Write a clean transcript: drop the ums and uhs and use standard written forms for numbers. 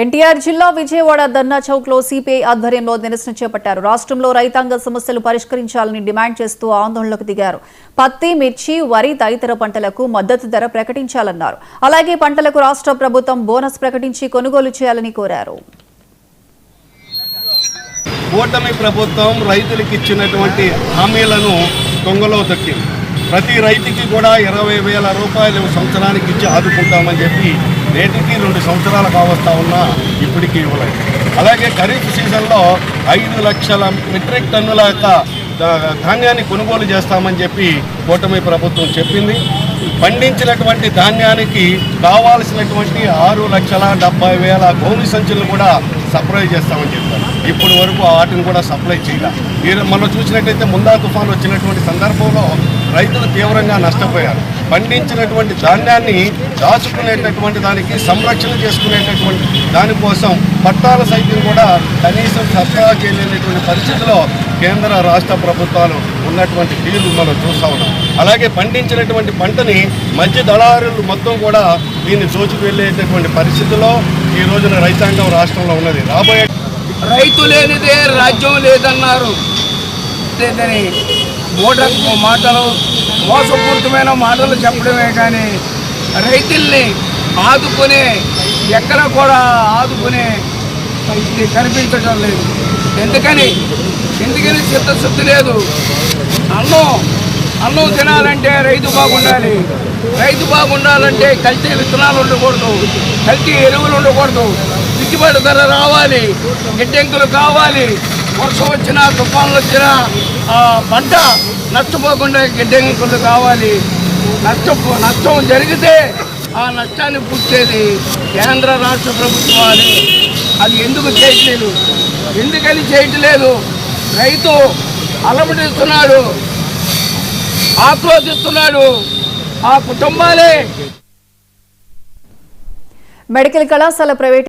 ఎన్టీఆర్ జిల్లా విజయవాడ ధర్నా చౌక్ లో సిపిఐ ఆధ్వర్యంలో నిరసన చేపట్టారు. రాష్ట్రంలో రైతాంగ సమస్యలు పరిష్కరించాలని డిమాండ్ చేస్తూ ఆందోళనకు దిగారు. పత్తి, మిర్చి, వరి తదితర పంటలకు మద్దతు ధర ప్రకటించాలన్నారు. అలాగే పంటలకు రాష్ట్ర ప్రభుత్వం బోనస్ ప్రకటించి కొనుగోలు చేయాలని కోరారు. కూటమి ప్రభుత్వం రైతులకు ఇచ్చినటువంటి హామీలను దొంగలో దక్కింది. ప్రతి రైతుకి కూడా 20,000 రూపాయలు సంవత్సరానికి ఇచ్చి ఆదుకుంటామని చెప్పి నేటికి 2 సంవత్సరాలు కావస్తా ఉన్నా ఇప్పటికీ ఇవ్వలేదు. అలాగే ఖరీఫ్ సీజన్లో 5 లక్షల మెట్రిక్ టన్నుల ధాన్యాన్ని కొనుగోలు చేస్తామని చెప్పి కూటమి ప్రభుత్వం చెప్పింది. పండించినటువంటి ధాన్యానికి కావాల్సినటువంటి 6,70,000 గోనె సంచులను కూడా సప్లై చేస్తామని చెప్పారు. ఇప్పటి వరకు వాటిని కూడా సప్లై చేయాలి. మనం చూసినట్టయితే ముందా తుఫాను వచ్చినటువంటి సందర్భంలో రైతులు తీవ్రంగా నష్టపోయారు. పండించినటువంటి ధాన్యాన్ని దాచుకునేటటువంటి దానికి సంరక్షణ చేసుకునేటటువంటి దానికోసం పట్టాల సైతం కూడా కనీసం సరఫరా చేయలేనటువంటి పరిస్థితిలో కేంద్ర రాష్ట్ర ప్రభుత్వాలు ఉన్నటువంటి తీరు మనం చూస్తూ ఉన్నాం. అలాగే పండించినటువంటి పంటని మధ్య దళారులు మొత్తం కూడా దీన్ని దోచుకు వెళ్ళేటటువంటి పరిస్థితిలో ఈ రోజున రైతాంగం రాష్ట్రంలో ఉన్నది. రాబోయే రైతు లేనిదే రాజ్యం లేదన్నారు. మాటలు మోసపూరితమైన మాటలు చెప్పడమే కానీ రైతుల్ని ఆదుకునే ఎక్కడ కూడా ఆదుకునే కనిపించడం లేదు. ఎందుకని చిత్తశుద్ధి లేదు. అన్నం తినాలంటే రైతు బాగుండాలి. రైతు బాగుండాలంటే కల్తీ విత్తనాలు ఉండకూడదు, కల్తీ ఎరువులు ఉండకూడదు, గిట్టుబాటు ధర రావాలి, గిడ్డంకులు కావాలి. వర్షం వచ్చినా తుఫాన్లు వచ్చినా పంట నష్టపోకుండా గిడ్డంకులు కావాలి. నష్టం జరిగితే ఆ నష్టాన్ని పుట్టేది కేంద్ర రాష్ట్ర ప్రభుత్వాలు. అది ఎందుకని చేయట్లేదు? రైతు అలమటిస్తున్నాడు, ఆక్రోశిస్తున్నాడు. ఆ కుటుంబాలే మెడికల్ కళాశాల ప్రైవేట్